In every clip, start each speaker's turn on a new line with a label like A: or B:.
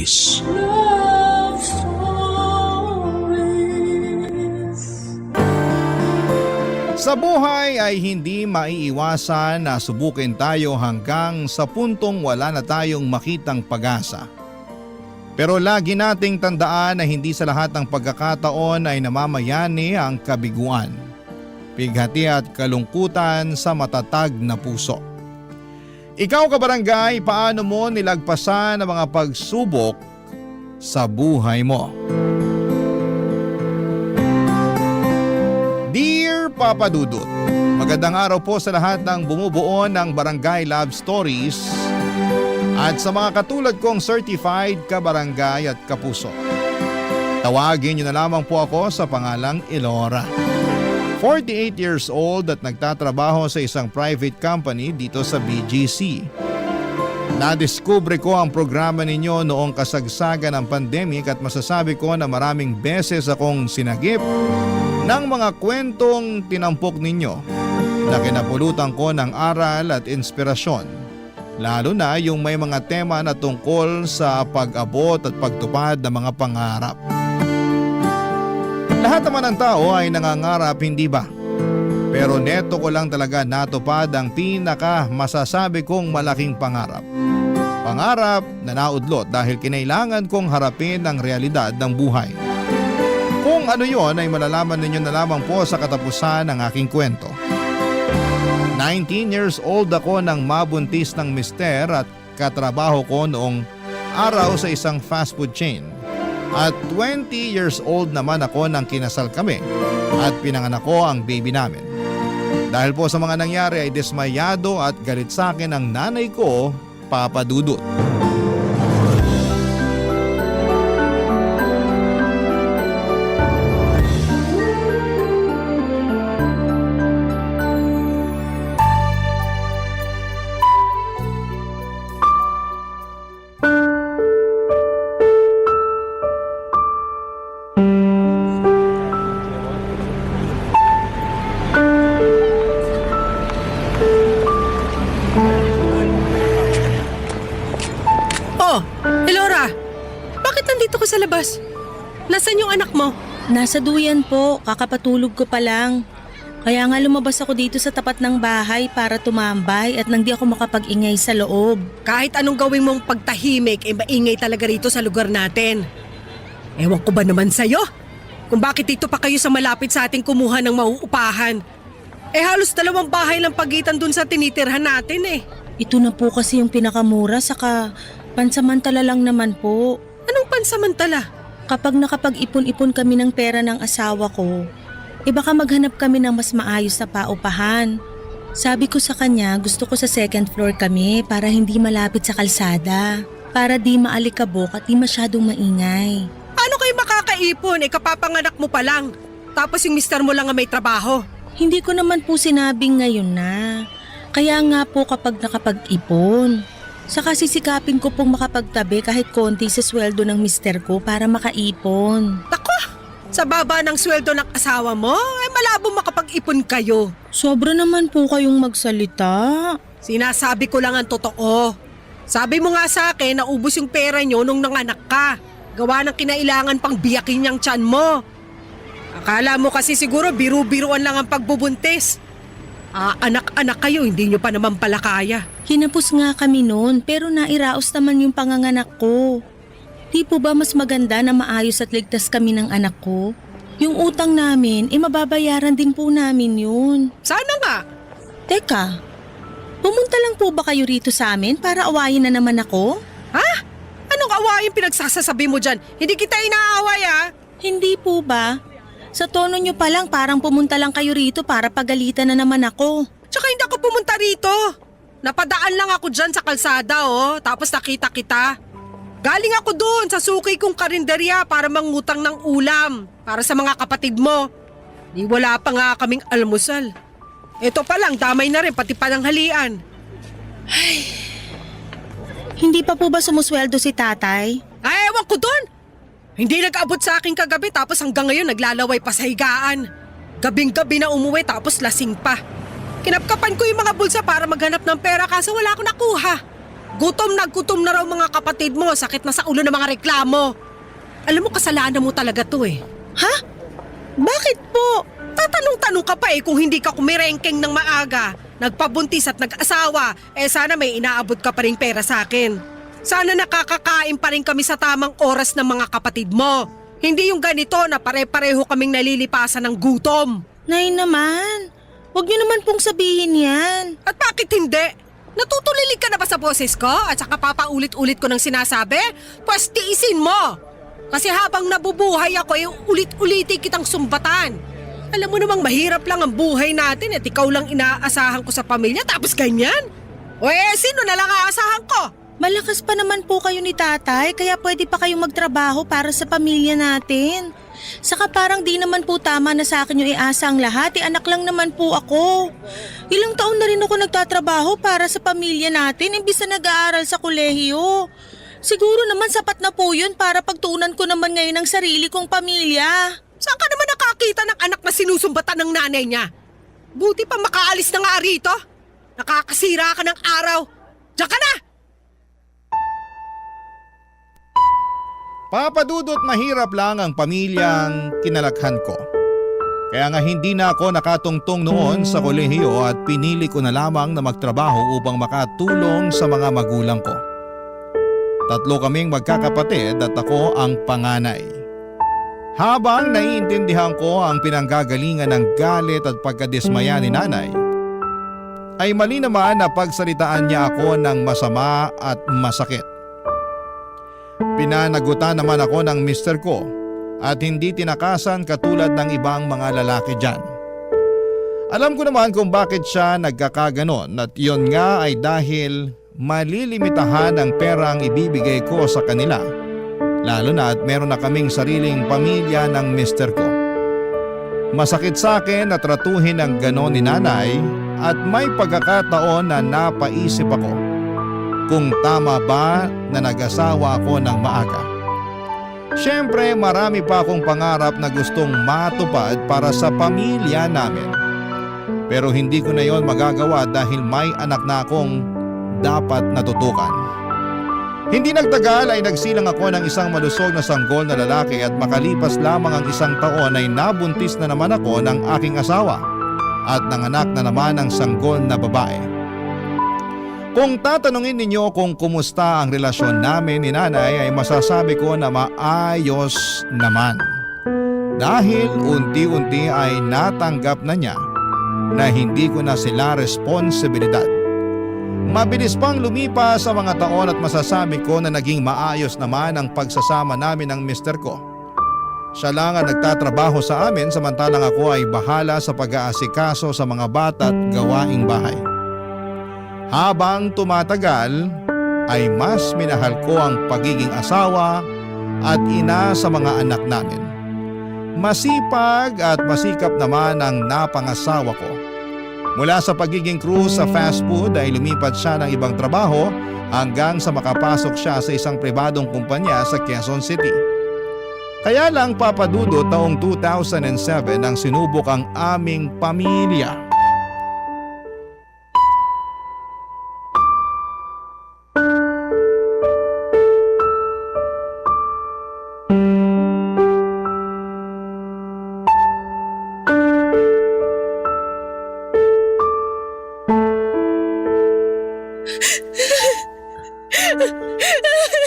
A: Stories.
B: Love Stories.
C: Sa buhay ay hindi maiiwasan na subukin tayo hanggang sa puntong wala na tayong makitang pag-asa. Pero lagi nating tandaan na hindi sa lahat ng pagkakataon ay namamayani ang kabiguan, pighati at kalungkutan sa matatag na puso. Ikaw kabarangay, paano mo nilagpasan ang mga pagsubok sa buhay mo? Dear Papa Dudut, magandang araw po sa lahat ng bumubuo ng Barangay Love Stories at sa mga katulad kong certified kabarangay at kapuso. Tawagin niyo na lamang po ako sa pangalang Elora. 48 years old at nagtatrabaho sa isang private company dito sa BGC. Nadiskubre ko ang programa ninyo noong kasagsagan ng pandemic at masasabi ko na maraming beses akong sinagip ng mga kwentong tinampok ninyo na kinapulutan ko ng aral at inspirasyon. Lalo na yung may mga tema na tungkol sa pag-abot at pagtupad ng mga pangarap. Lahat naman ng tao ay nangangarap, hindi ba? Pero neto ko lang talaga natupad ang pinaka masasabi kong malaking pangarap. Pangarap na naudlot dahil kinailangan kong harapin ang realidad ng buhay. Kung ano yon ay malalaman ninyo na lamang po sa katapusan ng aking kwento. 19 years old ako nang mabuntis ng mister at katrabaho ko noong araw sa isang fast food chain. At 20 years old naman ako nang kinasal kami at pinanganak ko ang baby namin. Dahil po sa mga nangyari ay dismayado at galit sa akin ang nanay ko, Papa Dudut.
D: Sa labas. Nasaan yung anak mo?
E: Nasa duyan po, kakapatulog ko pa lang. Kaya nga lumabas ako dito sa tapat ng bahay para tumambay at nang di ako makapag-ingay sa loob.
D: Kahit anong gawin mong pagtahimik, maingay talaga rito sa lugar natin. Ewan ko ba naman sa'yo? Kung bakit dito pa kayo sa malapit sa ating kumuha ng mauupahan. Halos 2 bahay lang pagitan dun sa tinitirhan natin eh.
E: Ito na po kasi yung pinakamura, saka pansamantala lang naman po.
D: Anong pansamantala?
E: Kapag nakapag-ipon-ipon kami ng pera ng asawa ko, baka maghanap kami ng mas maayos na paupahan. Sabi ko sa kanya, gusto ko sa 2nd floor kami para hindi malapit sa kalsada. Para di maalikabok at di masyadong maingay.
D: Paano kayo makakaipon? Kapapanganak mo pa lang. Tapos yung mister mo lang ang may trabaho.
E: Hindi ko naman po sinabing ngayon na. Kaya nga po kapag nakapag-ipon. Saka sisikapin ko pong makapagtabi kahit konti sa sweldo ng mister ko para makaipon.
D: Nako! Sa baba ng sweldo ng asawa mo, malabo makapag-ipon kayo.
E: Sobra naman po kayong magsalita.
D: Sinasabi ko lang ang totoo. Sabi mo nga sa akin na ubos yung pera nyo nung nanganak ka. Gawa ng kinailangan pang biyakin niyang tiyan mo. Akala mo kasi siguro biru-biruan lang ang pagbubuntis. Anak-anak kayo, hindi nyo pa naman pala kaya.
E: Hinapos nga kami noon pero nairaos naman yung panganganak ko. Di po ba mas maganda na maayos at ligtas kami ng anak ko? Yung utang namin, mababayaran din po namin yun.
D: Sana nga.
E: Teka, pumunta lang po ba kayo rito sa amin para awayin na naman ako?
D: Ha? Anong awayin pinagsasasabi mo dyan? Hindi kita inaaway
E: Hindi po ba? Sa tono nyo pa lang parang pumunta lang kayo rito para pagalitan na naman ako.
D: Tsaka hindi ako pumunta rito. Napadaan lang ako dyan sa kalsada tapos nakita kita. Galing ako doon sa suki kong karinderya para mangutang ng ulam para sa mga kapatid mo. Di wala pa nga kaming almusal. Ito pa lang, damay na rin pati pananghalian.
E: Hindi pa po ba sumusweldo si tatay?
D: Ay, ewan ko doon. Hindi nag-abot sa akin kagabi tapos hanggang ngayon naglalaway pa sa higaan. Gabing-gabi na umuwi tapos lasing pa. Kinapkapan ko yung mga bulsa para maghanap ng pera kaso wala akong nakuha. Gutom na raw mga kapatid mo, sakit na sa ulo ng mga reklamo. Alam mo, kasalanan mo talaga to eh.
E: Ha? Bakit po?
D: Tatanong-tanong ka pa eh kung hindi ka kumirengkeng ng maaga, nagpabuntis at nag-asawa, sana may inaabot ka pa rin pera sa akin. Sana nakakakain pa rin kami sa tamang oras ng mga kapatid mo. Hindi yung ganito na pare-pareho kaming nalilipasan ng gutom.
E: Nay naman, huwag niyo naman pong sabihin yan.
D: At bakit hindi? Natutulilig ka na ba sa boses ko at saka papaulit-ulit ko ng sinasabi? Pues tiisin mo! Kasi habang nabubuhay ako, ulit-ulitin kitang sumbatan. Alam mo namang mahirap lang ang buhay natin at ikaw lang inaasahan ko sa pamilya tapos ganyan? O sino na lang aasahan ko?
E: Malakas pa naman po kayo ni tatay kaya pwede pa kayong magtrabaho para sa pamilya natin. Saka parang di naman po tama na sa akin yung iasa ang lahat, anak lang naman po ako. Ilang taon na rin ako nagtatrabaho para sa pamilya natin imbis na nag-aaral sa kolehiyo. Siguro naman sapat na po yun para pagtuunan ko naman ngayon ang sarili kong pamilya.
D: Saan ka naman nakakita ng anak na sinusumbatan ng nanay niya? Buti pa makaalis na nga rito. Nakakasira ka ng araw. Diyan ka na!
C: Papadudot mahirap lang ang pamilyang kinalakhan ko. Kaya nga hindi na ako nakatungtong noon sa kolehiyo at pinili ko na lamang na magtrabaho upang makatulong sa mga magulang ko. 3 kaming magkakapatid at ako ang panganay. Habang naiintindihan ko ang pinanggagalingan ng galit at pagkadismaya ni nanay, ay mali naman na pagsalitaan niya ako ng masama at masakit. Pinanagutan naman ako ng mister ko at hindi tinakasan katulad ng ibang mga lalaki dyan. Alam ko naman kung bakit siya nagkakaganon at iyon nga ay dahil malilimitahan ang perang ibibigay ko sa kanila. Lalo na at meron na kaming sariling pamilya ng mister ko. Masakit sa akin na tratuhin ang ganon ni nanay at may pagkakataon na napaisip ako kung tama ba na nag-asawa ako ng maaga. Siyempre marami pa akong pangarap na gustong matupad para sa pamilya namin. Pero hindi ko na yon magagawa dahil may anak na akong dapat natutukan. Hindi nagtagal ay nagsilang ako ng isang malusog na sanggol na lalaki at makalipas lamang ang 1 taon ay nabuntis na naman ako ng aking asawa at nanganak na naman ang sanggol na babae. Kung tatanungin ninyo kung kumusta ang relasyon namin ni nanay ay masasabi ko na maayos naman. Dahil unti-unti ay natanggap na niya na hindi ko na sila responsibilidad. Mabilis pang lumipas sa mga taon at masasabi ko na naging maayos naman ang pagsasama namin ng mister ko. Siya lang ang nagtatrabaho sa amin samantalang ako ay bahala sa pag-aasikaso sa mga bata at gawaing bahay. Habang tumatagal ay mas minahal ko ang pagiging asawa at ina sa mga anak namin. Masipag at masikap naman ang napangasawa ko. Mula sa pagiging crew sa fast food ay lumipat siya ng ibang trabaho hanggang sa makapasok siya sa isang pribadong kumpanya sa Quezon City. Kaya lang papadudot taong 2007 nang sinubok ang aming pamilya.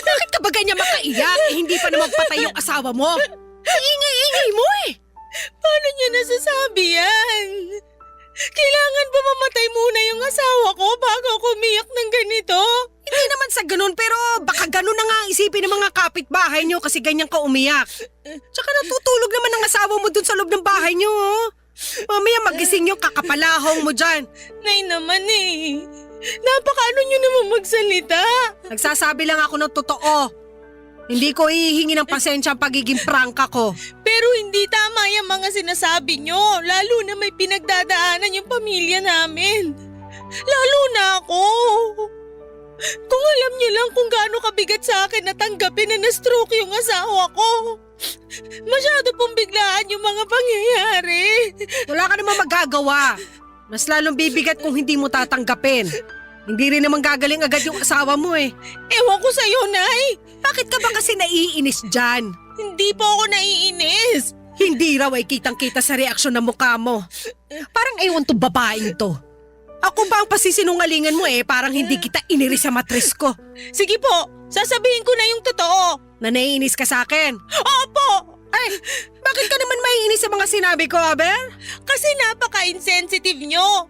D: Bakit ka ba ganyan makaiyak? Hindi pa naman patay yung asawa mo. Ingay-ingay mo eh.
E: Paano niya nasasabi yan? Kailangan ba mamatay muna yung asawa ko bago ako umiyak ng ganito?
D: Hindi naman sa ganun pero baka ganun na nga ang isipin ng mga kapitbahay niyo kasi ganyan ka umiyak. Tsaka natutulog naman ang asawa mo dun sa loob ng bahay niyo. Mamaya magising yung kakapalahong mo dyan.
E: Nay naman eh. Napakaano niyo naman magsalita.
D: Nagsasabi lang ako ng totoo. Hindi ko ihingi ng pasensya ang pagiging prangka ko.
E: Pero hindi tama yung mga sinasabi niyo. Lalo na may pinagdadaanan yung pamilya namin. Lalo na ako. Kung alam niyo lang kung gaano kabigat sa akin na tanggapin na na-stroke yung asawa ko. Masyado pong biglaan yung mga pangyayari.
D: Wala ka namang magagawa. Mas lalong bibigat kung hindi mo tatanggapin. Hindi rin naman gagaling agad yung asawa mo eh.
E: Ewan ko sa'yo, Nay.
D: Bakit ka ba kasi naiinis dyan?
E: Hindi po ako naiinis.
D: Hindi raw ay kitang-kita sa reaksyon ng mukha mo. Parang ewan to babaeng to. Ako ba ang pasisinungalingan mo eh, parang hindi kita iniri sa matris ko.
E: Sige po, sasabihin ko na yung totoo.
D: Na naiinis ka sa akin.
E: Opo!
D: Ay, bakit ka naman maiinis sa mga sinabi ko, Aber?
E: Kasi napaka-insensitive nyo.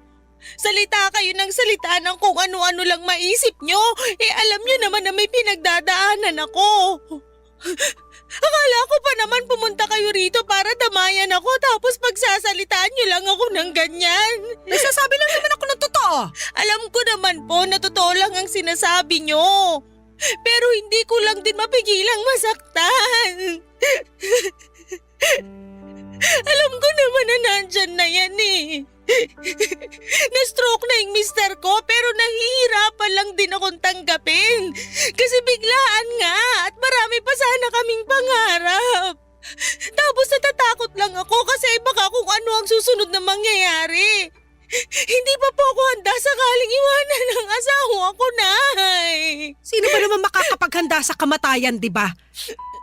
E: Salita kayo ng salita ng kung ano-ano lang maisip nyo. Alam nyo naman na may pinagdadaanan ako. Akala ko pa naman pumunta kayo rito para damayan ako tapos pagsasalitaan nyo lang ako ng ganyan.
D: Nagsasabi lang naman ako ng totoo.
E: Alam ko naman po na totoo lang ang sinasabi nyo. Pero hindi ko lang din mapigilang masaktan. Alam ko naman na nandyan na yan eh. Na-stroke na yung mister ko pero nahihirapan lang din akong tanggapin. Kasi biglaan nga at marami pa sana kaming pangarap. Tapos natatakot lang ako kasi baka kung ano ang susunod na mangyayari. Hindi pa po ako handa sakaling iwanan ng asawa ko, Nay.
D: Sino ba naman makakapaghanda sa kamatayan, di ba?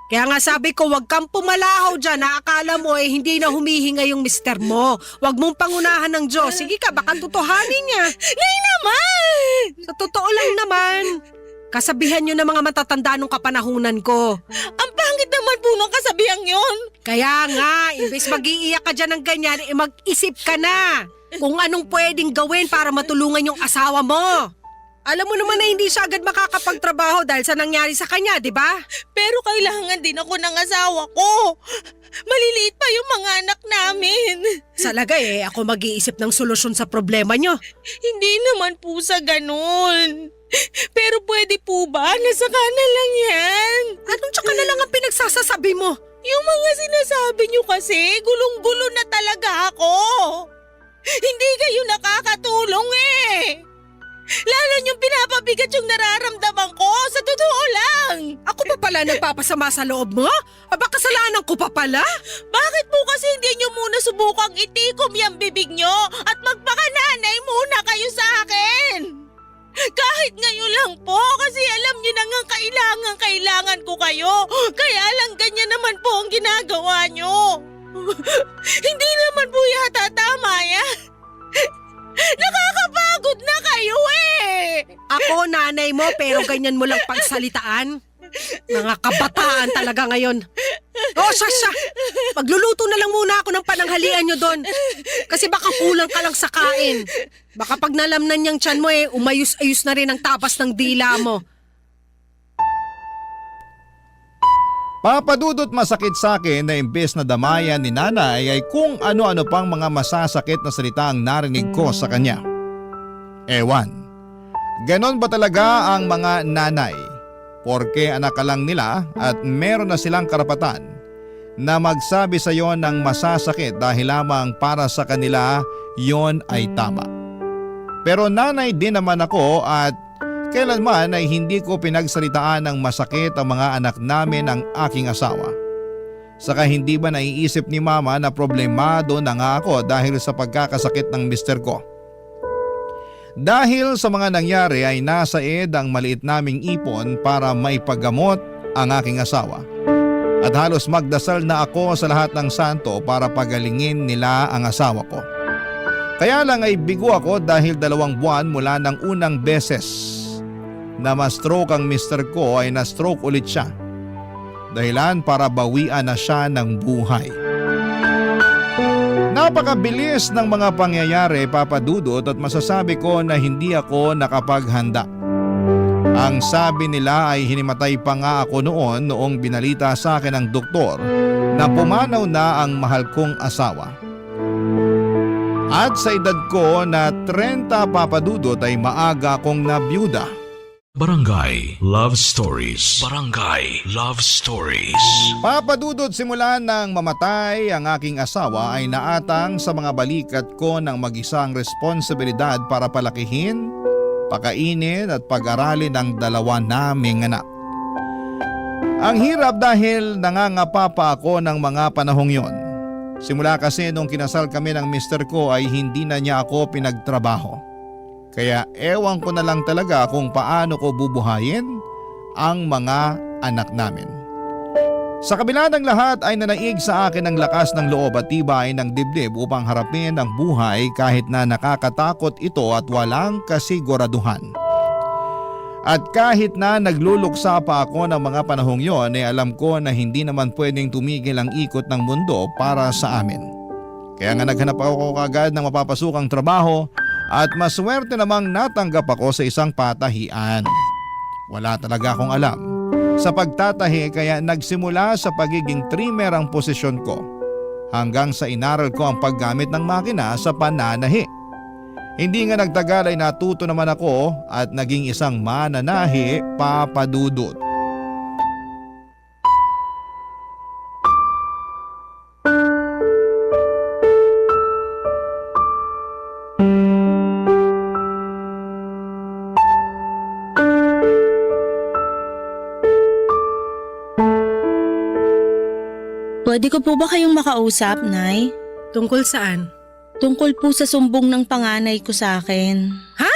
D: Kaya nga sabi ko, wag kang pumalahaw dyan na akala mo eh hindi na humihinga yung mister mo. Wag mong pangunahan ng Diyos. Sige ka, baka tutuhanin niya.
E: Nay naman!
D: Sa totoo lang naman. Kasabihan nyo ng mga matatanda nung kapanahunan ko.
E: Ang pangit naman po ng kasabihang yon.
D: Kaya nga, imbes mag-iiyak ka dyan ng ganyan, eh mag-isip ka na kung anong pwedeng gawin para matulungan yung asawa mo. Alam mo naman na hindi siya agad makakapagtrabaho dahil sa nangyari sa kanya, di ba?
E: Pero kailangan din ako ng asawa ko. Maliliit pa yung mga anak namin.
D: Sa lagay ako mag-iisip ng solusyon sa problema nyo.
E: Hindi naman po sa ganun. Pero pwede po ba? Nasa na lang yan.
D: Anong tsaka na lang ang pinagsasasabi mo?
E: Yung mga sinasabi nyo kasi, gulong-gulo na talaga ako. Hindi kayo nakakatulong eh. Lalo niyong pinapabigat yung nararamdaman ko, sa totoo lang.
D: Ako pa pala nagpapasama sa loob mo? Aba kasalanan ko pa pala?
E: Bakit po kasi hindi niyo muna subukang itikom yung bibig niyo at magpakananay muna kayo sa akin? Kahit ngayon lang po kasi alam niyo na nga kailangan ko kayo. Kaya lang ganyan naman po ang ginagawa niyo. Hindi naman po yata tama yan. Nakakapagod na kayo eh!
D: Ako nanay mo pero ganyan mo lang pagsalitaan. Mga kabataan talaga ngayon. Oh, Sasha! Magluluto na lang muna ako ng pananghalian nyo doon. Kasi baka kulang ka lang sa kain. Baka pag nalamnan niyang tiyan mo eh, umayos-ayos na rin ang tapas ng dila mo.
C: Papadudot masakit sa akin na imbes na damayan ni nanay ay kung ano-ano pang mga masasakit na salita ang narinig ko sa kanya. Ewan, ganon ba talaga ang mga nanay? Porke anak ka lang nila at meron na silang karapatan na magsabi sa iyo ng masasakit dahil lamang para sa kanila yon ay tama. Pero nanay din naman ako at kailanman ay hindi ko pinagsalitaan ng masakit ang mga anak namin ng aking asawa. Saka hindi ba naiisip ni mama na problemado na nga ako dahil sa pagkakasakit ng mister ko? Dahil sa mga nangyari ay nasa ed ang maliit naming ipon para maipagamot ang aking asawa. At halos magdasal na ako sa lahat ng santo para pagalingin nila ang asawa ko. Kaya lang ay bigo ako dahil 2 buwan mula ng unang beses na ma-stroke ang mister ko ay na-stroke ulit siya. Dahilan para bawian na siya ng buhay. Napakabilis ng mga pangyayari, Papadudot, at masasabi ko na hindi ako nakapaghanda. Ang sabi nila ay hinimatay pa nga ako noong binalita sa akin ng doktor na pumanaw na ang mahal kong asawa. At sa edad ko na 30, Papadudot, ay maaga akong nabiyuda.
A: Barangay Love Stories. Barangay Love Stories.
C: Papadudot, simula nang mamatay ang aking asawa ay naatang sa mga balikat ko ng mag-isang responsibilidad para palakihin, pakainin at pag-aralin ang 2 naming anak. Ang hirap dahil nangangapa pa ako ng mga panahong yon. Simula kasi nung kinasal kami ng mister ko ay hindi na niya ako pinagtrabaho. Kaya ewan ko na lang talaga kung paano ko bubuhayin ang mga anak namin. Sa kabila ng lahat ay nanaig sa akin ang lakas ng loob at tibay ng dibdib upang harapin ang buhay kahit na nakakatakot ito at walang kasiguraduhan. At kahit na nagluluksa pa ako ng mga panahong yon ay alam ko na hindi naman pwedeng tumigil ang ikot ng mundo para sa amin. Kaya nga naghanap ako kagad ng mapapasukang trabaho at maswerte namang natanggap ako sa isang patahian. Wala talaga akong alam sa pagtatahi kaya nagsimula sa pagiging trimmer ang posisyon ko hanggang sa inaral ko ang paggamit ng makina sa pananahi. Hindi nga nagtagal ay natuto naman ako at naging isang mananahi, Papa Dudut.
E: Pwede ko po ba kayong makausap, Nay?
D: Tungkol saan?
E: Tungkol po sa sumbong ng panganay ko sa akin.
D: Ha?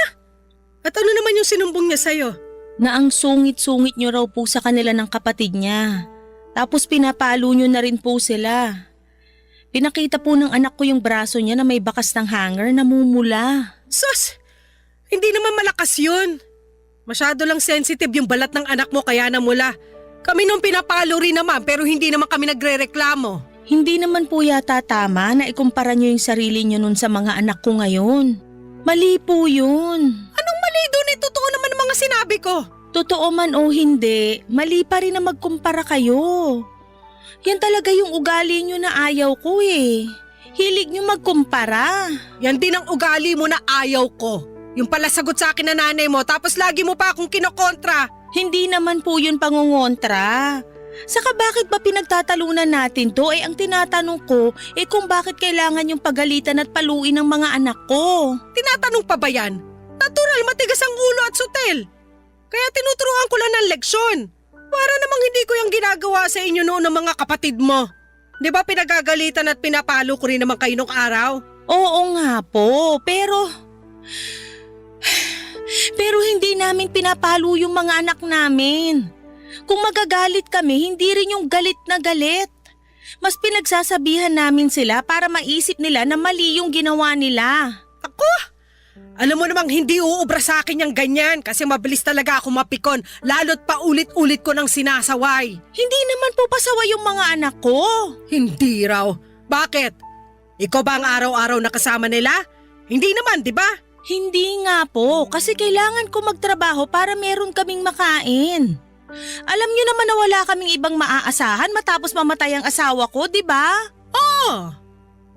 D: At ano naman yung sinumbong niya sa'yo?
E: Na ang sungit-sungit niyo raw po sa kanila ng kapatid niya. Tapos pinapalo niyo na rin po sila. Pinakita po ng anak ko yung braso niya na may bakas ng hanger na mumula.
D: Sus! Hindi naman malakas yun. Masyado lang sensitive yung balat ng anak mo kaya namula. Kami nung pinapalo rin naman pero hindi naman kami nagre-reklamo.
E: Hindi naman po yata tama na ikumpara niyo yung sarili niyo nun sa mga anak ko ngayon. Mali po yun.
D: Anong mali doon? Totoo naman ang mga sinabi ko.
E: Totoo man o hindi, mali pa rin na magkumpara kayo. Yan talaga yung ugali niyo na ayaw ko eh. Hilig niyo magkumpara.
D: Yan din ang ugali mo na ayaw ko. Yung pala sagot sa akin na nanay mo tapos lagi mo pa akong kinokontra.
E: Hindi naman po yun pangungontra. Saka bakit ba pinagtatalunan natin to? Ang tinatanong ko kung bakit kailangan yung pagalitan at paluin ng mga anak ko.
D: Tinatanong pa ba yan? Natural matigas ang ulo at sutel. Kaya tinuturuan ko lang ng leksyon. Para namang hindi ko yung ginagawa sa inyo noon ng mga kapatid mo. Di ba pinagagalitan at pinapalo ko rin naman kayo nung araw?
E: Oo nga po, pero hindi namin pinapalo yung mga anak namin. Kung magagalit kami, hindi rin yung galit na galit. Mas pinagsasabihan namin sila para maisip nila na mali yung ginawa nila.
D: Ako? Alam mo namang hindi uubra sa akin yung ganyan kasi mabilis talaga ako mapikon lalo't paulit-ulit ko nang sinasaway.
E: Hindi naman po pasaway yung mga anak ko.
D: Hindi raw. Bakit? Ikaw ba ang araw-araw na kasama nila? Hindi naman, di ba?
E: Hindi nga po, kasi kailangan ko magtrabaho para meron kaming makain. Alam niyo naman na wala kaming ibang maaasahan matapos mamatay ang asawa ko, di ba?
D: Oo.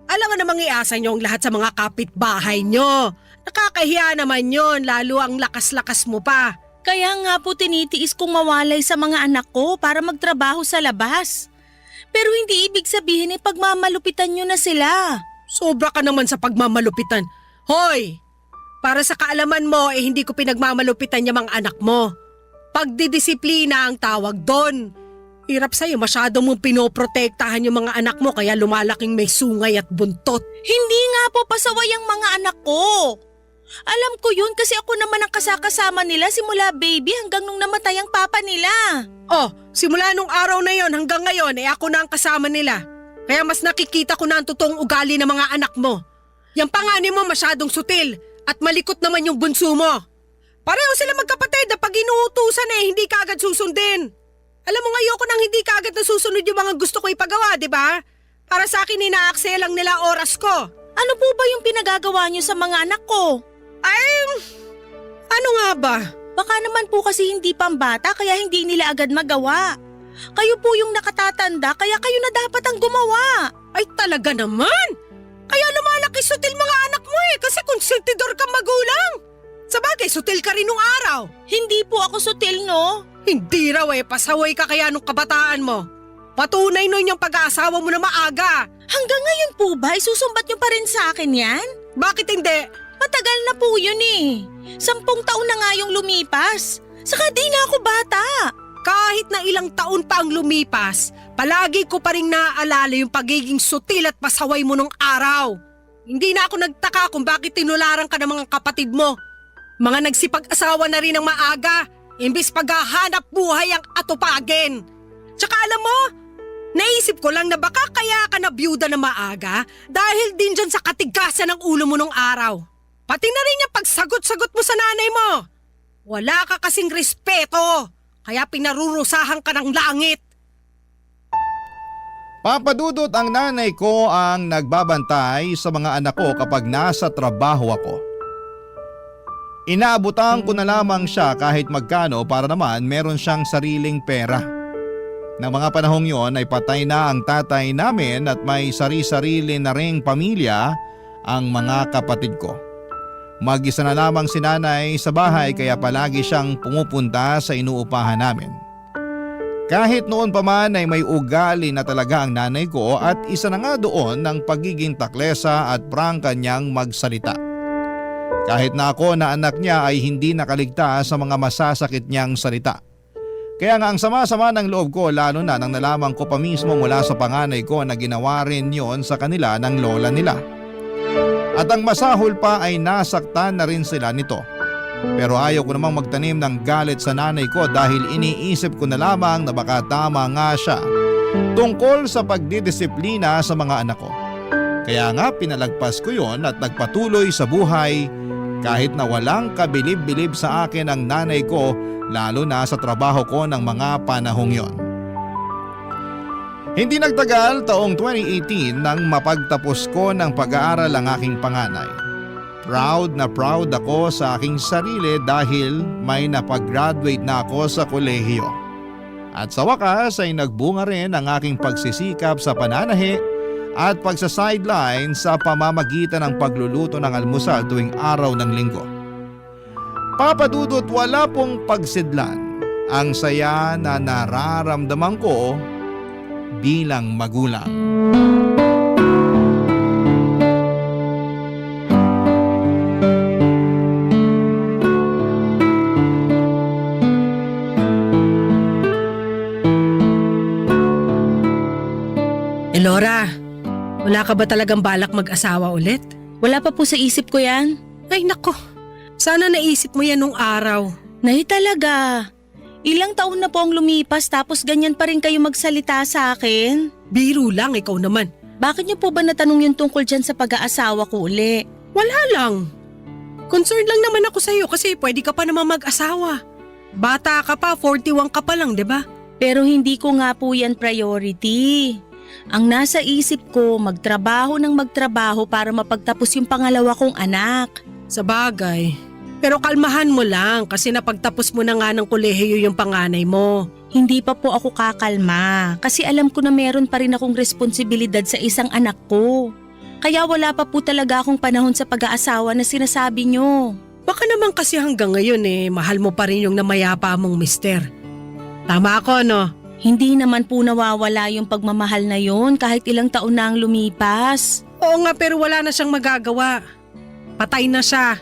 D: Alam nga namang iasa niyo ang lahat sa mga kapitbahay niyo. Nakakahiya naman yon, lalo ang lakas-lakas mo pa.
E: Kaya nga po tinitiis kong mawalay sa mga anak ko para magtrabaho sa labas. Pero hindi ibig sabihin pagmamalupitan niyo na sila.
D: Sobra ka naman sa pagmamalupitan. Hoy! Para sa kaalaman mo, hindi ko pinagmamalupitan yung mga anak mo. Pagdidisiplina ang tawag doon. Hirap sa'yo, masyado mong pinoprotektahan yung mga anak mo kaya lumalaking may sungay at buntot.
E: Hindi nga po pasaway ang mga anak ko. Alam ko yun kasi ako naman ang kasakasama nila simula baby hanggang nung namatay ang papa nila.
D: Oh, simula nung araw na yon hanggang ngayon ako na ang kasama nila. Kaya mas nakikita ko na ang totoong ugali ng mga anak mo. Yang panganay mo masyadong sutil. At malikot naman yung bunso mo. Pareho sila magkapatid na pag inuutusan hindi ka agad susundin. Alam mo ayoko nang hindi ka agad nasusunod yung mga gusto ko ipagawa, di ba? Para sa akin inaakse lang nila oras ko.
E: Ano po ba yung pinagagawa niyo sa mga anak ko?
D: Ano nga ba?
E: Baka naman po kasi hindi pambata kaya hindi nila agad magawa. Kayo po yung nakatatanda kaya kayo na dapat ang gumawa.
D: Ay talaga naman! Kaya lumalaki sutil mga anak mo kasi konsentidor kang magulang. Sabagay, sutil ka rin nung araw.
E: Hindi po ako sutil, no?
D: Hindi raw pasaway ka kaya nung kabataan mo. Patunay nun yung pag-aasawa mo na maaga.
E: Hanggang ngayon po ba, isusumbat niyo pa rin sa akin yan?
D: Bakit hindi?
E: Matagal na po yun 10 taon na nga yung lumipas. Saka di na ako bata.
D: Kahit na ilang taon pa ang lumipas, palagi ko pa rin naaalala yung pagiging sutil at pasaway mo nung araw. Hindi na ako nagtaka kung bakit tinularan ka ng mga kapatid mo. Mga nagsipag-asawa na rin ng maaga, imbis paghahanap buhay ang atupagin. Tsaka alam mo, naisip ko lang na baka kaya ka na byuda na maaga dahil din dyan sa katigasan ng ulo mo nung araw. Pati na rin yung pagsagot-sagot mo sa nanay mo. Wala ka kasing respeto, kaya pinarurusahan ka ng langit.
C: Papadudot, ang nanay ko ang nagbabantay sa mga anak ko kapag nasa trabaho ako. Inaabutan ko na lamang siya kahit magkano para naman meron siyang sariling pera. Nang mga panahong yon ay patay na ang tatay namin at may sari-sarili na ring pamilya ang mga kapatid ko. Mag-isa na lamang si nanay sa bahay kaya palagi siyang pumupunta sa inuupahan namin. Kahit noon pa man ay may ugali na talaga ang nanay ko at isa na nga doon ng pagiging taklesa at prangka niyang magsalita. Kahit na ako na anak niya ay hindi nakaligtas sa mga masasakit niyang salita. Kaya nga ang sama-sama ng loob ko lalo na nang nalaman ko pa mismo mula sa panganay ko na ginawa rin yon sa kanila ng lola nila. At ang masahol pa ay nasaktan na rin sila nito. Pero ayaw ko namang magtanim ng galit sa nanay ko dahil iniisip ko na lamang na baka tama nga siya tungkol sa pagdidisiplina sa mga anak ko. Kaya nga pinalagpas ko yon at nagpatuloy sa buhay kahit na walang kabilib-bilib sa akin ang nanay ko lalo na sa trabaho ko ng mga panahong yon. Hindi nagtagal, taong 2018 nang mapagtapos ko ng pag-aaral ang aking panganay. Proud na proud ako sa aking sarili dahil may napag-graduate na ako sa kolehiyo. At sa wakas ay nagbunga rin ang aking pagsisikap sa pananahi at pagsa-sideline sa pamamagitan ng pagluluto ng almusal tuwing araw ng linggo. Papadudot, wala pong pagsidlan ang saya na nararamdaman ko bilang magulang.
D: Elora, wala ka ba talagang balak mag-asawa ulit?
E: Wala pa po sa isip ko yan.
D: Ay nako, sana naisip mo yan nung araw.
E: Nay talaga. Ilang taon na po ang lumipas tapos ganyan pa rin kayo magsalita sa akin.
D: Biro lang, ikaw naman.
E: Bakit niyo po ba natanong yung tungkol dyan sa pag-aasawa ko uli?
D: Wala lang. Concerned lang naman ako sa'yo kasi pwede ka pa naman mag-asawa. Bata ka pa, 41 ka pa lang, di ba?
E: Pero hindi ko nga po yan priority. Ang nasa isip ko, magtrabaho ng magtrabaho para mapagtapos yung pangalawa kong anak.
D: Sa bagay. Pero kalmahan mo lang kasi napagtapos mo na nga ng kolehiyo yung panganay mo.
E: Hindi pa po ako kakalma kasi alam ko na meron pa rin akong responsibilidad sa isang anak ko. Kaya wala pa po talaga akong panahon sa pag-aasawa na sinasabi nyo.
D: Baka naman kasi hanggang ngayon mahal mo pa rin yung namayapa mong mister. Tama ako, no?
E: Hindi naman po nawawala yung pagmamahal na yon kahit ilang taon na ang lumipas.
D: Oo nga, pero wala na siyang magagawa. Patay na siya.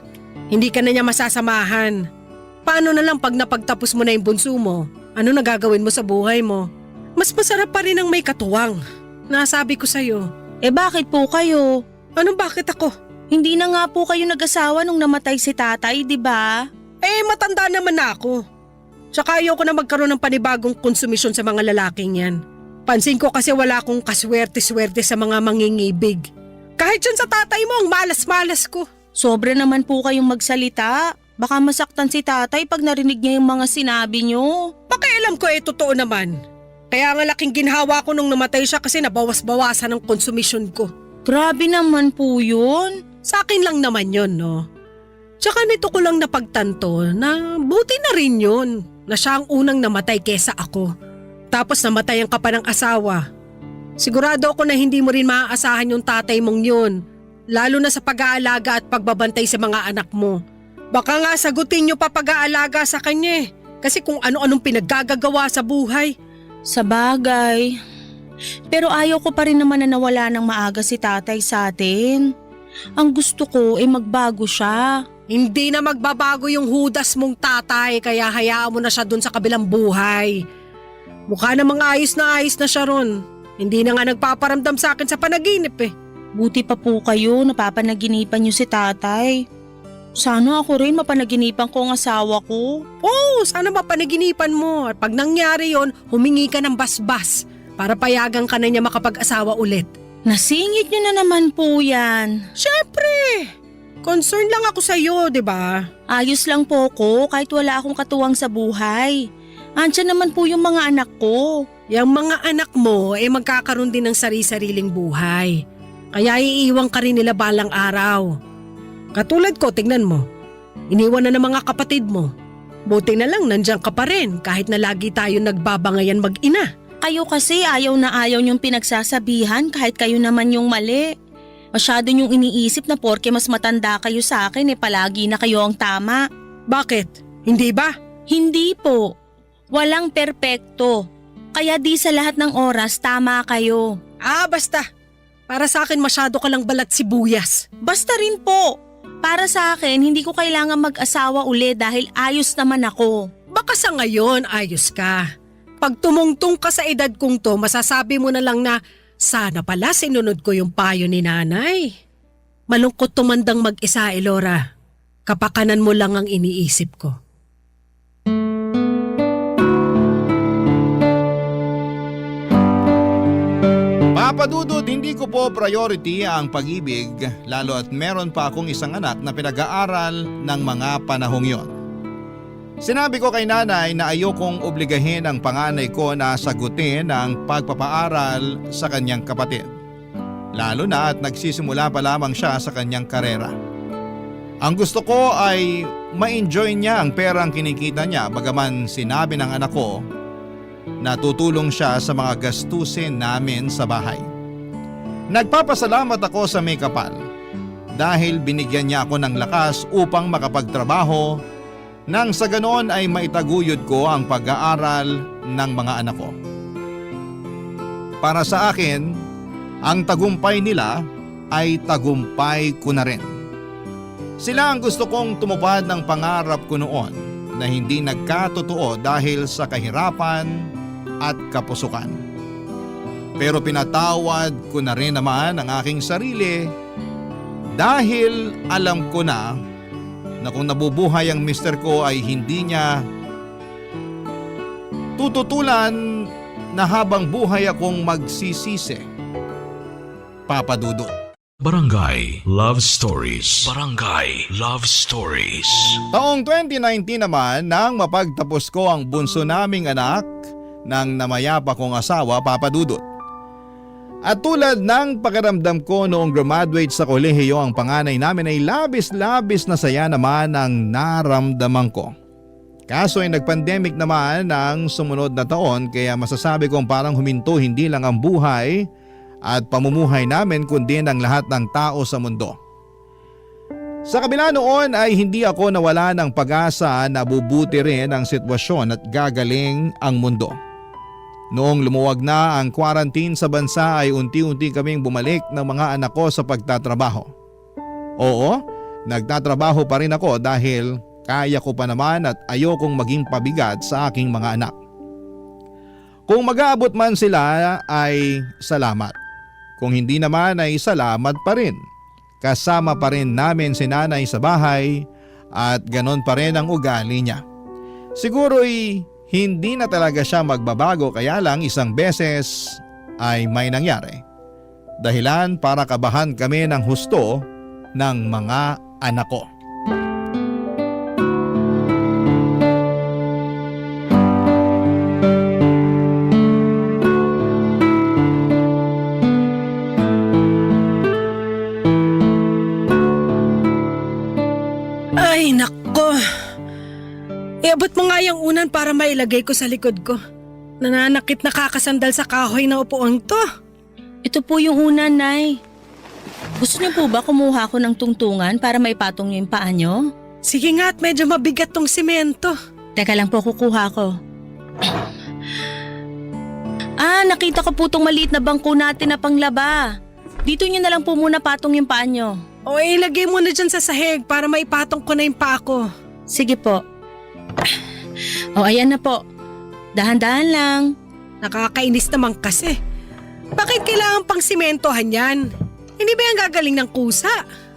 D: Hindi ka na niya masasamahan. Paano na lang pag napagtapos mo na yung bunso mo? Ano na gagawin mo sa buhay mo? Mas masarap pa rin ang may katuwang. Nasabi ko sa'yo.
E: Bakit po kayo?
D: Anong bakit ako?
E: Hindi na nga po kayo nag-asawa nung namatay si tatay, di ba?
D: Matanda naman na ako. Tsaka ayoko na magkaroon ng panibagong konsumisyon sa mga lalaking yan. Pansin ko kasi wala akong kaswerte-swerte sa mga mangingibig. Kahit dyan sa tatay mo, ang malas-malas ko.
E: Sobra naman po kayong magsalita. Baka masaktan si tatay pag narinig niya yung mga sinabi niyo.
D: Pakialam ko totoo naman. Kaya nga laking ginhawa ko nung namatay siya kasi nabawas-bawasan ang konsumisyon ko.
E: Grabe naman po yun.
D: Sa akin lang naman yun, no? Tsaka nito ko lang napagtanto na buti na rin yun na siya ang unang namatay kesa ako. Tapos namatay ang kapa ng asawa. Sigurado ako na hindi mo rin maaasahan yung tatay mong yun. Lalo na sa pag-aalaga at pagbabantay sa mga anak mo. Baka nga sagutin niyo pa pag-aalaga sa kanya kasi kung ano-anong pinaggagawa sa buhay.
E: Sa bagay. Pero ayaw ko pa rin naman na nawala ng maaga si tatay sa atin. Ang gusto ko magbago siya.
D: Hindi na magbabago yung hudas mong tatay kaya hayaan mo na siya dun sa kabilang buhay. Mukha namang ayos na siya ron. Hindi na nga nagpaparamdam sa akin sa panaginip. Buti
E: pa po kayo, napapanaginipan niyo si tatay. Sana ako rin mapanaginipan ko ang asawa ko.
D: Oo, sana mapanaginipan mo. At pag nangyari yon, humingi ka ng basbas para payagan ka na niya makapag-asawa ulit.
E: Nasingit niyo na naman po yan.
D: Syempre! Concern lang ako sa'yo, di ba?
E: Ayos lang po ko kahit wala akong katuwang sa buhay. Andiyan naman po yung mga anak ko.
D: Yang mga anak mo ay magkakaroon din ng sari-sariling buhay. Kaya iiwan ka rin nila balang araw. Katulad ko, tignan mo. Iniwan na ng mga kapatid mo. Buti na lang nandiyan ka pa rin kahit na lagi tayo nagbabangayan mag-ina.
E: Kayo kasi ayaw na ayaw niyong pinagsasabihan kahit kayo naman yung mali. Masyado niyong iniisip na porke mas matanda kayo sa akin palagi na kayo ang tama.
D: Bakit? Hindi ba?
E: Hindi po. Walang perpekto. Kaya di sa lahat ng oras tama kayo.
D: Basta. Para sa akin masyado ka lang balat sibuyas.
E: Basta rin po. Para sa akin, hindi ko kailangan mag-asawa uli dahil ayos naman ako.
D: Baka sa ngayon ayos ka. Pag tumungtong ka sa edad kong to, masasabi mo na lang na sana pala sinunod ko yung payo ni nanay. Malungkot tumandang mag-isa, Elora. Kapakanan mo lang ang iniisip ko.
C: Papadudod, hindi ko po priority ang pag-ibig, lalo at meron pa akong isang anak na pinag-aaral ng mga panahong yon. Sinabi ko kay nanay na ayokong obligahin ang panganay ko na sagutin ang pagpapaaral sa kanyang kapatid. Lalo na at nagsisimula pa lamang siya sa kanyang karera. Ang gusto ko ay ma-enjoy niya ang perang kinikita niya, bagaman sinabi ng anak ko na tutulong siya sa mga gastusin namin sa bahay. Nagpapasalamat ako sa may kapal dahil binigyan niya ako ng lakas upang makapagtrabaho nang sa ganoon ay maitaguyod ko ang pag-aaral ng mga anak ko. Para sa akin, ang tagumpay nila ay tagumpay ko na rin. Sila ang gusto kong tumupad ng pangarap ko noon na hindi nagkatotoo dahil sa kahirapan at kapusukan. Pero pinatawad ko na rin naman ang aking sarili dahil alam ko na kung nabubuhay ang mister ko ay hindi niya tututulan na habang buhay akong magsisisi. Papa Dudut.
A: Barangay Love Stories. Barangay Love Stories.
C: Taong 2019 naman nang mapagtapos ko ang bunso naming anak ng namayapa kong asawa, Papa Dudut. At tulad ng pakiramdam ko noong graduate sa kolehiyo ang panganay namin ay labis-labis na saya naman ang naramdaman ko. Kaso ay nagpandemic naman ang sumunod na taon kaya masasabi kong parang huminto hindi lang ang buhay at pamumuhay namin kundi ng lahat ng tao sa mundo. Sa kabila noon ay hindi ako nawala ng pag-asa na bubuti rin ang sitwasyon at gagaling ang mundo. Noong lumuwag na ang quarantine sa bansa ay unti-unti kaming bumalik ng mga anak ko sa pagtatrabaho. Oo, nagtatrabaho pa rin ako dahil kaya ko pa naman at ayokong maging pabigat sa aking mga anak. Kung mag-aabot man sila ay salamat. Kung hindi naman ay salamat pa rin. Kasama pa rin namin si nanay sa bahay at ganon pa rin ang ugali niya. Siguro'y hindi na talaga siya magbabago kaya lang isang beses ay may nangyari. Dahilan para kabahan kami ng husto ng mga anak ko.
D: Ay, nako. Iabot mo nga yung unan para mailagay ko sa likod ko. Nananakit na kakasandal sa kahoy na upuan to.
E: Ito po yung unan, Nay. Gusto niyo po ba kumuha ko ng tungtungan para maipatong niyo yung paa niyo?
D: Sige nga at medyo mabigat tong simento.
E: Teka lang po, kukuha ko. Nakita ko po tong maliit na bangko natin na panglaba. Dito niyo na lang po muna patong yung paa niyo.
D: O ilagay mo na dyan sa sahig para maipatong ko na yung paa ko.
E: Sige po. Ayan na po. Dahan-dahan lang.
D: Nakakainis naman kasi. Bakit kailangan pang simentohan yan? Hindi ba yan gagaling ng kusa?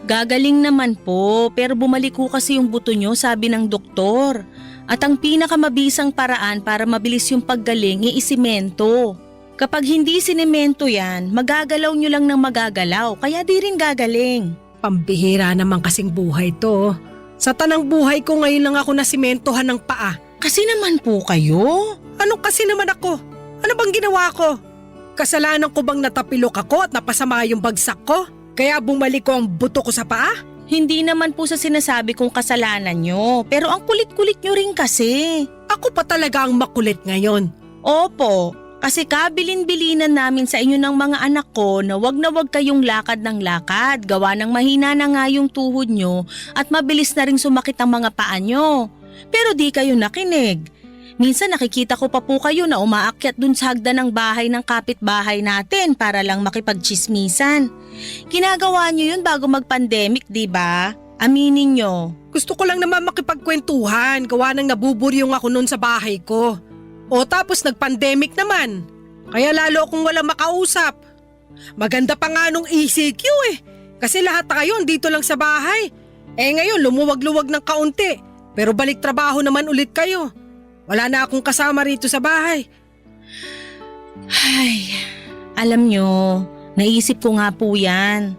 E: Gagaling naman po, pero bumalik ko kasi yung buto nyo, sabi ng doktor. At ang pinakamabisang paraan para mabilis yung paggaling ay isimento. Kapag hindi sinemento yan, magagalaw nyo lang ng magagalaw, kaya di rin gagaling.
D: Pambihira naman kasing buhay to. Sa tanang buhay ko ngayon lang ako nasimentohan ng paa.
E: Kasi naman po kayo.
D: Anong kasi naman ako? Ano bang ginawa ko? Kasalanan ko bang natapilok ako at napasama yung bagsak ko? Kaya bumalik ko ang buto ko sa paa?
E: Hindi naman po sa sinasabi kong kasalanan nyo, pero ang kulit-kulit nyo rin kasi.
D: Ako pa talaga ang makulit ngayon.
E: Opo, kasi kabilin-bilinan namin sa inyo ng mga anak ko na wag kayong lakad ng lakad, gawa ng mahina na nga yung tuhod nyo at mabilis na ring sumakit ang mga paa nyo. Pero di kayo nakinig. Minsan nakikita ko pa po kayo na umaakyat dun sa hagdan ng bahay ng kapitbahay natin para lang makipagchismisan. Ginagawa nyo yun bago mag-pandemic, di ba? Aminin nyo.
D: Gusto ko lang naman makipagkwentuhan, gawa ng nabuburyong ako noon sa bahay ko. O tapos nag-pandemic naman, kaya lalo akong wala makausap. Maganda pa nga nung ECQ kasi lahat tayo dito lang sa bahay. Ngayon lumuwag-luwag ng kaunti, pero balik trabaho naman ulit kayo. Wala na akong kasama rito sa bahay.
E: Ay, alam nyo, naisip ko nga po yan.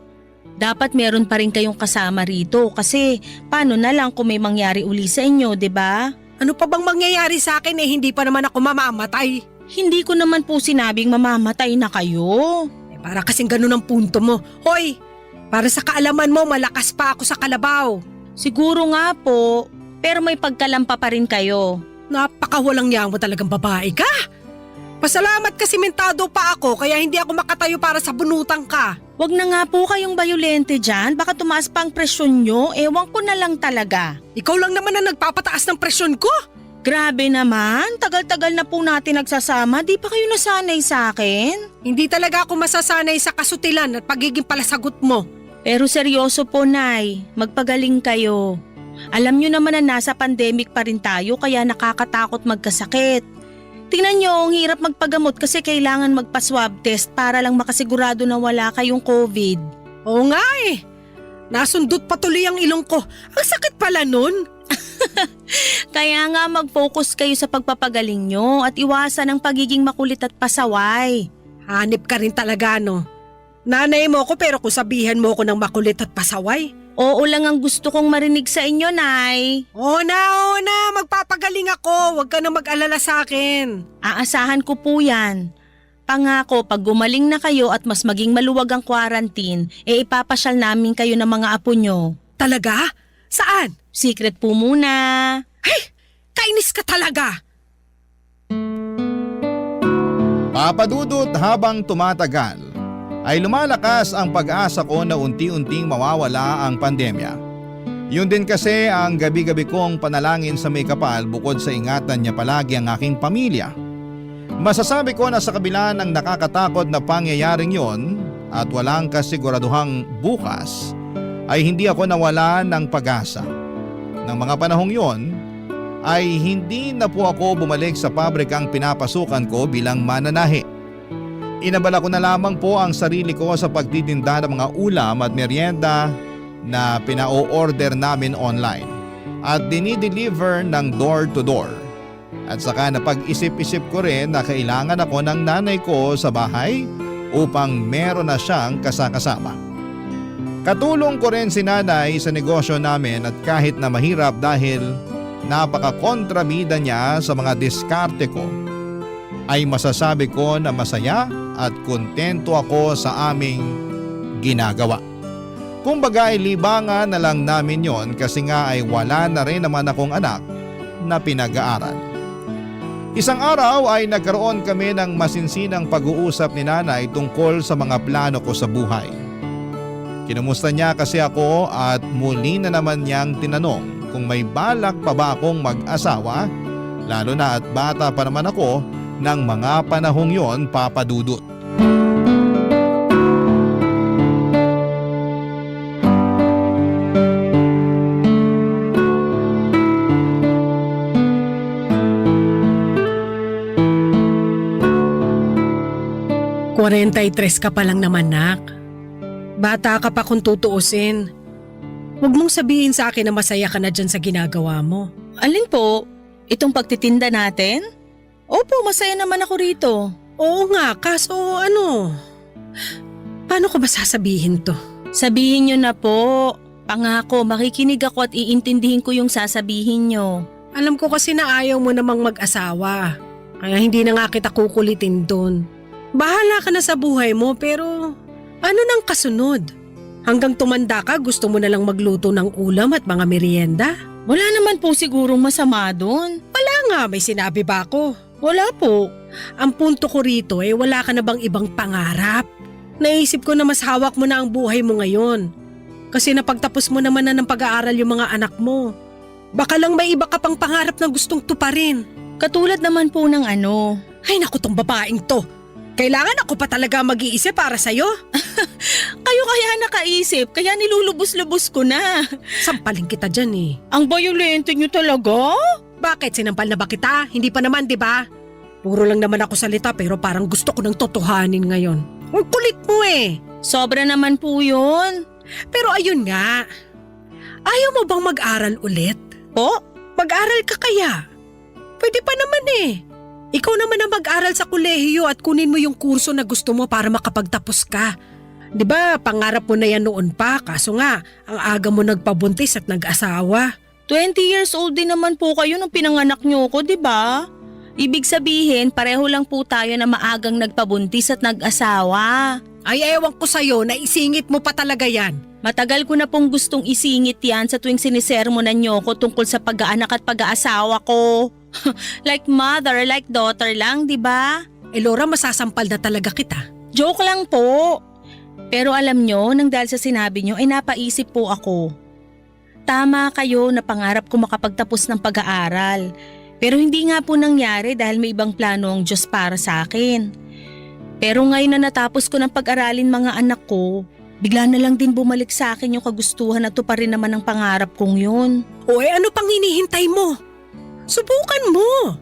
E: Dapat meron pa rin kayong kasama rito kasi paano na lang kung may mangyari uli sa inyo, 'di ba?
D: Ano pa bang mangyayari sa akin hindi pa naman ako mamamatay?
E: Hindi ko naman po sinabing mamamatay na kayo.
D: Para kasing ganun ang punto mo. Hoy, para sa kaalaman mo malakas pa ako sa kalabaw.
E: Siguro nga po, pero may pagkalampa pa rin kayo.
D: Napakawalang niya mo talagang babae ka. Pasalamat kasi mentado pa ako kaya hindi ako makatayo para sa bunutang ka.
E: Wag na nga po kayong bayolente dyan, baka tumaas pa ang presyon nyo, ewan ko na lang talaga.
D: Ikaw lang naman ang nagpapataas ng presyon ko.
E: Grabe naman, tagal-tagal na po natin nagsasama, di pa kayo nasanay sa akin?
D: Hindi talaga ako masasanay sa kasutilan at pagiging palasagot mo.
E: Pero seryoso po, Nay, magpagaling kayo. Alam nyo naman na nasa pandemic pa rin tayo kaya nakakatakot magkasakit. Tingnan nyo, ang hirap magpagamot kasi kailangan magpa-swab test para lang makasigurado na wala kayong COVID.
D: Oo nga Nasundot patuloy ang ilong ko. Ang sakit pala nun.
E: Kaya nga mag-focus kayo sa pagpapagaling nyo at iwasan ang pagiging makulit at pasaway.
D: Hanip ka rin talaga no. Nanay mo ko pero kung sabihan mo ko ng makulit at pasaway.
E: Oo lang ang gusto kong marinig sa inyo, Nay.
D: Oo na, magpapagaling ako. Huwag ka na mag-alala sa akin.
E: Aasahan ko po yan. Pangako, pag gumaling na kayo at mas maging maluwag ang quarantine, ipapasyal namin kayo ng mga apo nyo.
D: Talaga? Saan?
E: Secret po muna.
D: Ay, kainis ka talaga.
C: Papadudot habang tumatagal, ay lumalakas ang pag-asa ko na unti-unting mawawala ang pandemya. Yun din kasi ang gabi-gabi kong panalangin sa may kapal bukod sa ingatan niya palagi ang aking pamilya. Masasabi ko na sa kabila ng nakakatakot na pangyayaring yon at walang kasiguraduhang bukas, ay hindi ako nawala ng pag-asa. Nang mga panahong yon, ay hindi na po ako bumalik sa pabrikang pinapasukan ko bilang mananahi. Inabala ko na lamang po ang sarili ko sa pagtitinda ng mga ulam at merienda na pina-order namin online at dinideliver ng door to door. At saka napag-isip-isip ko rin na kailangan ako ng nanay ko sa bahay upang meron na siyang kasakasama. Katulong ko rin si nanay sa negosyo namin at kahit na mahirap dahil napaka-kontrabida niya sa mga diskarte ko, ay masasabi ko na masaya at kontento ako sa aming ginagawa. Kumbaga ay libangan na lang namin yon kasi nga ay wala na rin naman akong anak na pinag-aaral. Isang araw ay nagkaroon kami ng masinsinang pag-uusap ni nanay tungkol sa mga plano ko sa buhay. Kinumusta niya kasi ako at muli na naman niyang tinanong kung may balak pa ba akong mag-asawa, lalo na at bata pa naman ako ng mga panahong yon, Papa Dudut.
D: Tres ka pa lang naman, nak. Bata ka pa kung tutuusin. Huwag mong sabihin sa akin na masaya ka na dyan sa ginagawa mo.
E: Alin po? Itong pagtitinda natin? Opo, masaya naman ako rito.
D: Oo nga, kaso ano? Paano ko ba sasabihin to?
E: Sabihin nyo na po. Pangako, makikinig ako at iintindihin ko yung sasabihin nyo.
D: Alam ko kasi na ayaw mo namang mag-asawa. Kaya hindi na nga kita kukulitin doon. Bahala ka na sa buhay mo pero ano nang kasunod? Hanggang tumanda ka gusto mo na lang magluto ng ulam at mga merienda?
E: Wala naman po sigurong masama doon.
D: Wala nga, may sinabi ba ako?
E: Wala po.
D: Ang punto ko rito wala ka na bang ibang pangarap? Naisip ko na mas hawak mo na ang buhay mo ngayon. Kasi napagtapos mo naman na ng pag-aaral yung mga anak mo. Baka lang may iba ka pang pangarap na gustong tuparin.
E: Katulad naman po ng ano.
D: Ay naku tong babaeng to. Kailangan ako pa talaga mag-iisip para sa'yo?
E: Kayo kaya nakaisip, kaya nilulubos-lubos ko na.
D: Sampaling kita dyan eh.
E: Ang violento nyo talaga?
D: Bakit? Sinampal na ba kita? Hindi pa naman, di ba? Puro lang naman ako salita pero parang gusto ko ng totohanin ngayon. Ang kulit mo eh.
E: Sobra naman po yun.
D: Pero ayun nga. Ayaw mo bang mag-aral ulit?
E: Po?
D: Mag-aral ka kaya? Pwede pa naman eh. Ikaw naman ang mag-aral sa kolehiyo at kunin mo yung kurso na gusto mo para makapagtapos ka. 'Di ba, pangarap mo na yan noon pa, kaso nga, ang aga mo nagpabuntis at nag-asawa.
E: 20 years old din naman po kayo nung pinanganak nyo ko, di ba? Ibig sabihin, pareho lang po tayo na maagang nagpabuntis at nag-asawa.
D: Ay ewan ko sa'yo, naisingit mo pa talaga yan.
E: Matagal ko na pong gustong isingit yan sa tuwing sinisermonan nyo ko tungkol sa pag-aanak at pag-aasawa ko. Like mother, like daughter lang, di ba?
D: Laura, masasampal na talaga kita.
E: Joke lang po. Pero alam nyo, nang dahil sa sinabi nyo, ay napaisip po ako. Tama kayo na pangarap ko makapagtapos ng pag-aaral. Pero hindi nga po nangyari dahil may ibang plano ang Diyos para sa akin. Pero ngayon na natapos ko ng pag-aralin mga anak ko, bigla na lang din bumalik sa akin yung kagustuhan at tuparin naman ang pangarap kong yun.
D: O ano pang hinihintay mo? Subukan mo.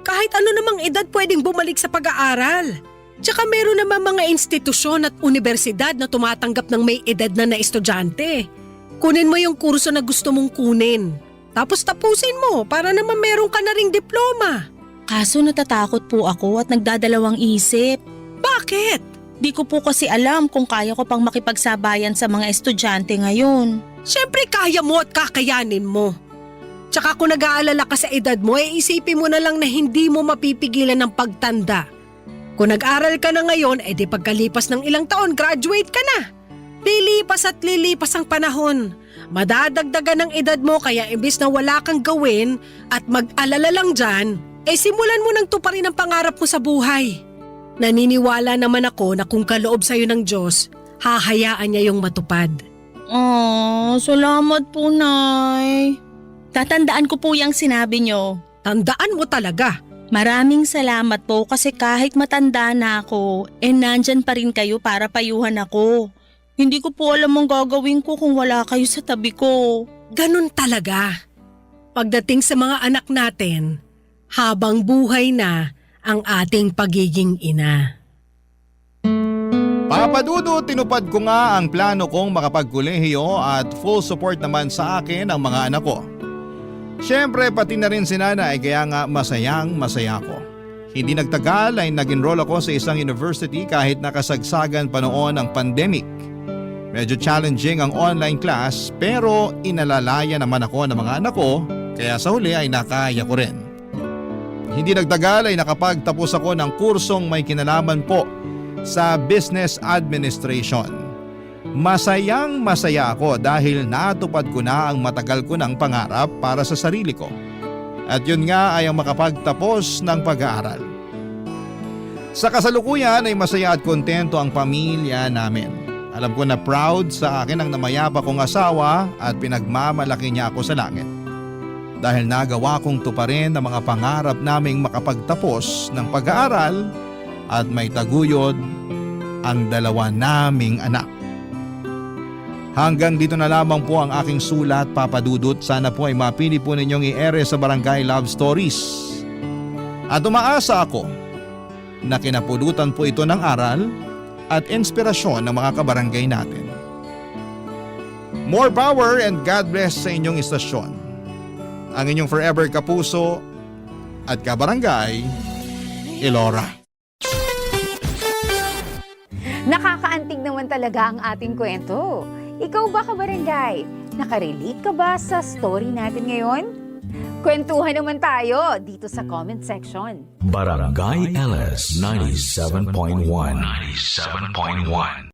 D: Kahit ano namang edad pwedeng bumalik sa pag-aaral. Tsaka meron naman mga institusyon at universidad na tumatanggap ng may edad na estudyante. Kunin mo yung kurso na gusto mong kunin. Tapos tapusin mo para naman meron ka na ring diploma.
E: Kaso natatakot po ako at nagdadalawang isip.
D: Bakit?
E: Di ko po kasi alam kung kaya ko pang makipagsabayan sa mga estudyante ngayon.
D: Siyempre kaya mo at kakayanin mo. Tsaka kung nag-aalala ka sa edad mo, isipin mo na lang na hindi mo mapipigilan ng pagtanda. Kung nag-aral ka na ngayon, di pagkalipas ng ilang taon, graduate ka na. Lilipas at lilipas ang panahon. Madadagdagan ng edad mo kaya imbis na wala kang gawin at mag-alala lang dyan, simulan mo nang tuparin ang pangarap mo sa buhay. Naniniwala naman ako na kung kaloob sa'yo ng Diyos, hahayaan niya yung matupad.
E: Salamat po, Nay. Tatandaan ko po yung sinabi nyo.
D: Tandaan mo talaga.
E: Maraming salamat po kasi kahit matanda na ako, nandyan pa rin kayo para payuhan ako. Hindi ko po alam ang gagawin ko kung wala kayo sa tabi ko.
D: Ganun talaga. Pagdating sa mga anak natin, habang buhay na ang ating pagiging ina.
C: Papadudo, tinupad ko nga ang plano kong makapagkolehiyo at full support naman sa akin ang mga anak ko. Siyempre pati na rin si nanay kaya nga masayang masaya ko. Hindi nagtagal ay nag-enroll ako sa isang university kahit nakasagsagan pa noon ang pandemic. Medyo challenging ang online class pero inalalaya naman ako ng mga anak ko kaya sa huli ay nakaya ko rin. Hindi nagtagal ay nakapagtapos ako ng kursong may kinalaman po sa business administration. Masayang masaya ako dahil natupad ko na ang matagal ko ng pangarap para sa sarili ko. At yun nga ay ang makapagtapos ng pag-aaral. Sa kasalukuyan ay masaya at kontento ang pamilya namin. Alam ko na proud sa akin ang namayapa kong asawa at pinagmamalaki niya ako sa langit. Dahil nagawa kong tuparin ang mga pangarap naming makapagtapos ng pag-aaral at may taguyod ang dalawa naming anak. Hanggang dito na lamang po ang aking sulat, Papa Dudut. Sana po ay mapili po ninyong i-ere sa Barangay Love Stories. At umaasa ako na kinapulutan po ito ng aral at inspirasyon ng mga kabarangay natin. More power and God bless sa inyong istasyon. Ang inyong forever kapuso at kabarangay, Elora.
F: Nakakaantig naman talaga ang ating kwento. Ikaw ba, kabarangay? Nakarelate ka ba sa story natin ngayon? Kwentuhan naman tayo dito sa comment section.
A: Barangay LS 97.1.